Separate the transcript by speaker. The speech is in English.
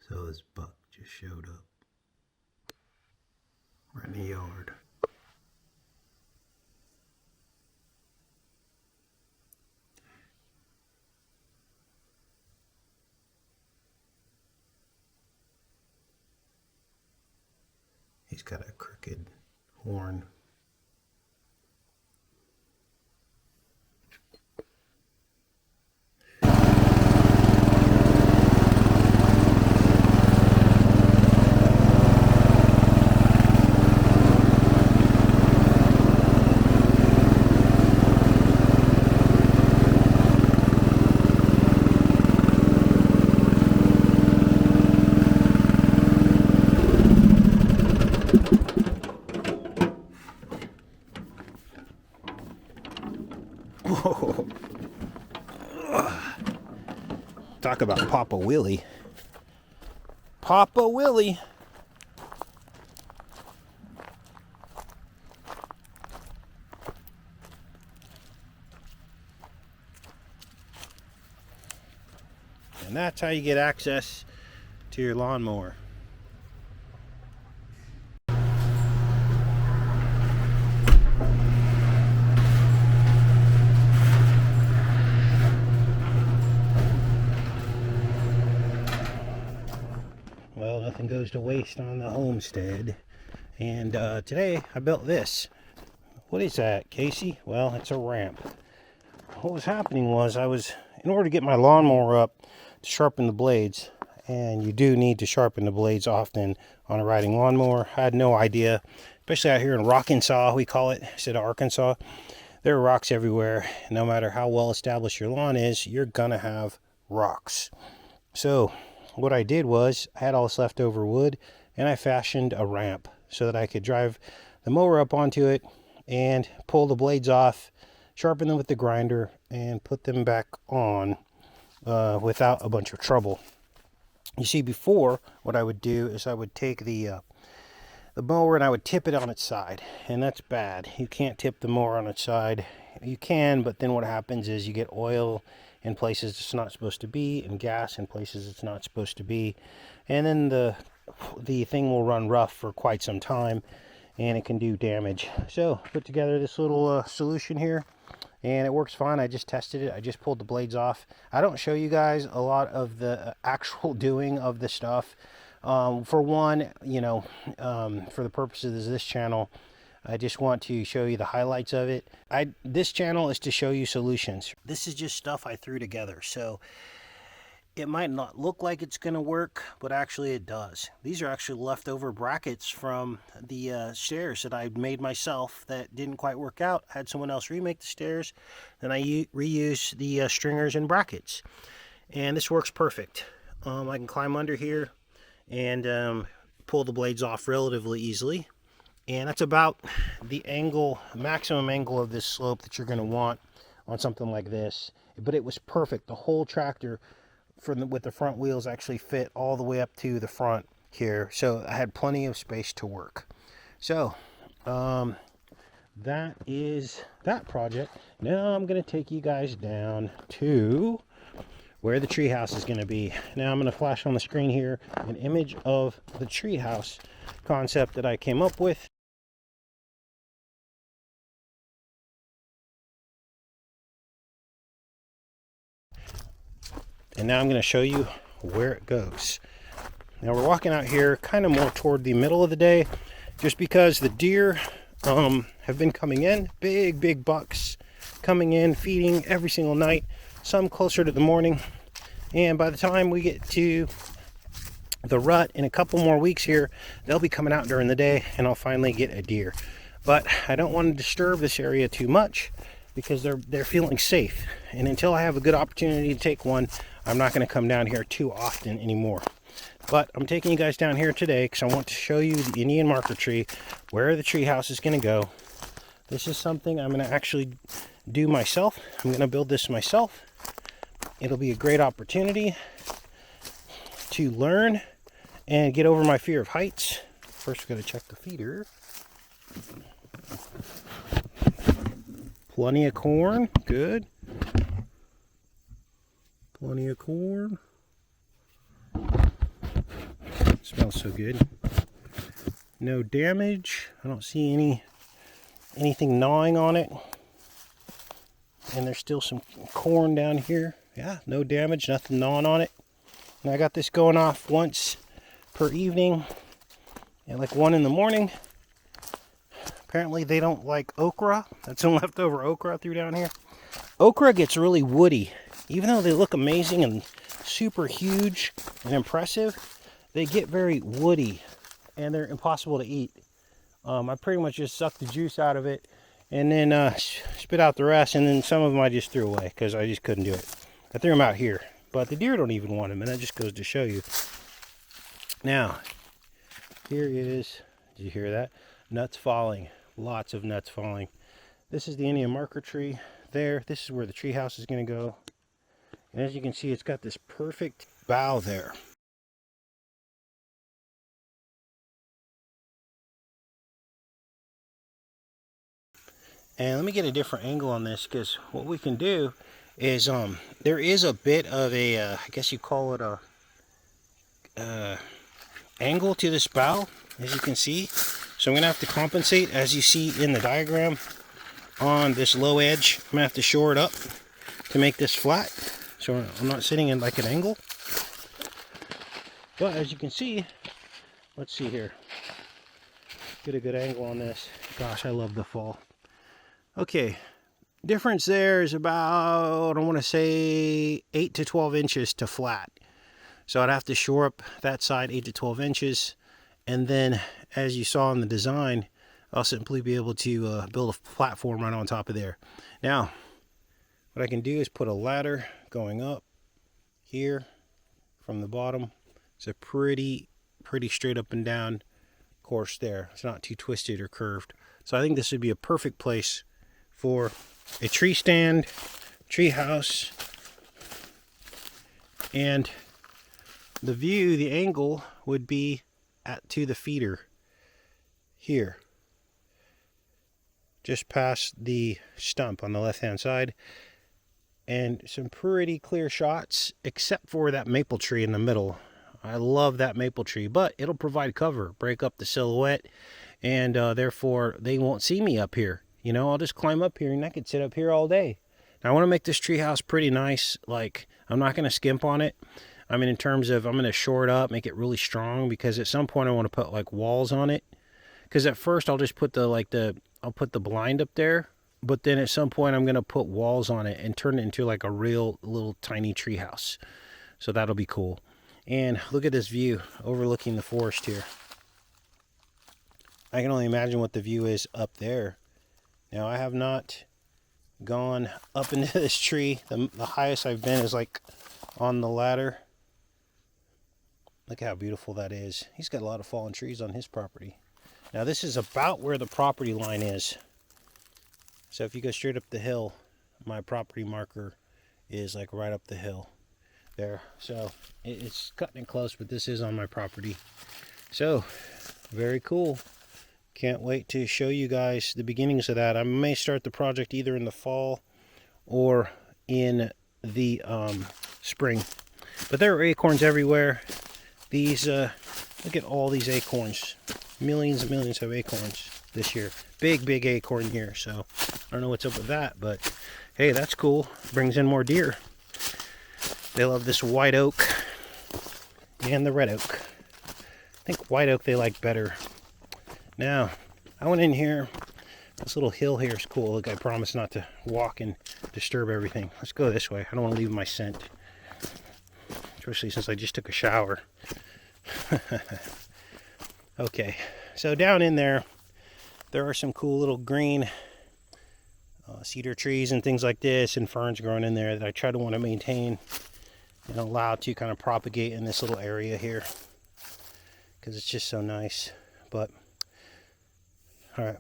Speaker 1: So this buck just showed up right in the yard. He's got a crooked horn. Whoa. Talk about Pop-a-Wheelie. Pop-a-Wheelie. And that's how you get access to your lawnmower. Well, nothing goes to waste on the homestead. And today I built this. What is that, Casey? Well, it's a ramp. What was happening was in order to get my lawnmower up to sharpen the blades, and you do need to sharpen the blades often on a riding lawnmower. I had no idea, especially out here in Arkansas, we call it, instead of Arkansas. There are rocks everywhere. No matter how well established your lawn is, you're gonna have rocks. So what I did was I had all this leftover wood and I fashioned a ramp so that I could drive the mower up onto it and pull the blades off, sharpen them with the grinder, and put them back on without a bunch of trouble. You see, before, what I would do is I would take the mower and I would tip it on its side, and that's bad. You can't tip the mower on its side. You can, but then what happens is you get oil in places it's not supposed to be, and gas in places it's not supposed to be, and then the thing will run rough for quite some time, and it can do damage. So put together this little solution here, and it works fine. I just tested it. I just pulled the blades off. I don't show you guys a lot of the actual doing of the stuff. For one, for the purposes of this channel, I just want to show you the highlights of it. This channel is to show you solutions. This is just stuff I threw together. So it might not look like it's going to work, but actually it does. These are actually leftover brackets from the stairs that I made myself that didn't quite work out. I had someone else remake the stairs, then I reuse the stringers and brackets. And this works perfect. I can climb under here and pull the blades off relatively easily. And that's about the angle, maximum angle of this slope that you're going to want on something like this. But it was perfect. The whole tractor with the front wheels actually fit all the way up to the front here. So I had plenty of space to work. So that is that project. Now I'm going to take you guys down to where the treehouse is going to be. Now I'm going to flash on the screen here an image of the treehouse concept that I came up with. And now I'm going to show you where it goes. Now we're walking out here kind of more toward the middle of the day, just because the deer have been coming in, big bucks coming in, feeding every single night, some closer to the morning. And by the time we get to the rut in a couple more weeks here, they'll be coming out during the day and I'll finally get a deer. But I don't want to disturb this area too much because they're feeling safe. And until I have a good opportunity to take one, I'm not going to come down here too often anymore. But I'm taking you guys down here today because I want to show you the Indian marker tree, where the tree house is going to go. This is something I'm going to actually do myself. I'm going to build this myself. It'll be a great opportunity to learn and get over my fear of heights. First, we're going to check the feeder. Plenty of corn, good. Plenty of corn. Smells so good. No damage. I don't see anything gnawing on it. And there's still some corn down here. Yeah, no damage, nothing gnawing on it. And I got this going off once per evening at like 1 in the morning. Apparently they don't like okra. That's some leftover okra I threw down here. Okra gets really woody. Even though they look amazing and super huge and impressive, they get very woody and they're impossible to eat. I pretty much just sucked the juice out of it and then spit out the rest, and then some of them I just threw away because I just couldn't do it. I threw them out here, but the deer don't even want them, and that just goes to show you. Now, here is, did you hear that? Nuts falling. Lots of nuts falling. This is the Indian marker tree there. This is where the tree house is going to go. And as you can see, it's got this perfect bough there. And let me get a different angle on this, because what we can do is there is a bit of a I guess you call it a angle to this bough, as you can see. So I'm gonna have to compensate, as you see in the diagram, on this low edge. I'm gonna have to shore it up to make this flat, so I'm not sitting in like an angle. But as you can see, let's see here, get a good angle on this. Gosh, I love the fall. Okay, difference there is about, I want to say 8 to 12 inches to flat. So I'd have to shore up that side 8 to 12 inches. And then, as you saw in the design, I'll simply be able to build a platform right on top of there. Now, what I can do is put a ladder going up here from the bottom. It's a pretty straight up and down course there. It's not too twisted or curved. So I think this would be a perfect place for a tree stand, tree house, and the view, the angle would be to the feeder here, just past the stump on the left hand side, and some pretty clear shots except for that maple tree in the middle. I love that maple tree, but it'll provide cover, break up the silhouette, and therefore they won't see me up here. You know, I'll just climb up here and I could sit up here all day. Now, I want to make this tree house pretty nice. Like, I'm not going to skimp on it. I mean, in terms of, I'm going to shore it up, make it really strong, because at some point I want to put like walls on it. Because at first I'll just put I'll put the blind up there, but then at some point I'm going to put walls on it and turn it into like a real little tiny tree house. So that'll be cool. And look at this view overlooking the forest here. I can only imagine what the view is up there. Now, I have not gone up into this tree. The highest I've been is like on the ladder. Look how beautiful that is. He's got a lot of fallen trees on his property. Now, this is about where the property line is. So if you go straight up the hill, my property marker is like right up the hill there. So it's cutting it close, but this is on my property. So very cool. Can't wait to show you guys the beginnings of that. I may start the project either in the fall or in the spring. But there are acorns everywhere. These, look at all these acorns. Millions and millions of acorns this year. Big acorn here. So I don't know what's up with that, but hey, that's cool. Brings in more deer. They love this white oak and the red oak. I think white oak they like better. Now, I went in here. This little hill here is cool. Look, I promise not to walk and disturb everything. Let's go this way. I don't want to leave my scent. Especially since I just took a shower. Okay, so down in there are some cool little green cedar trees and things like this, and ferns growing in there that I try to want to maintain and allow to kind of propagate in this little area here, because it's just so nice. But all right,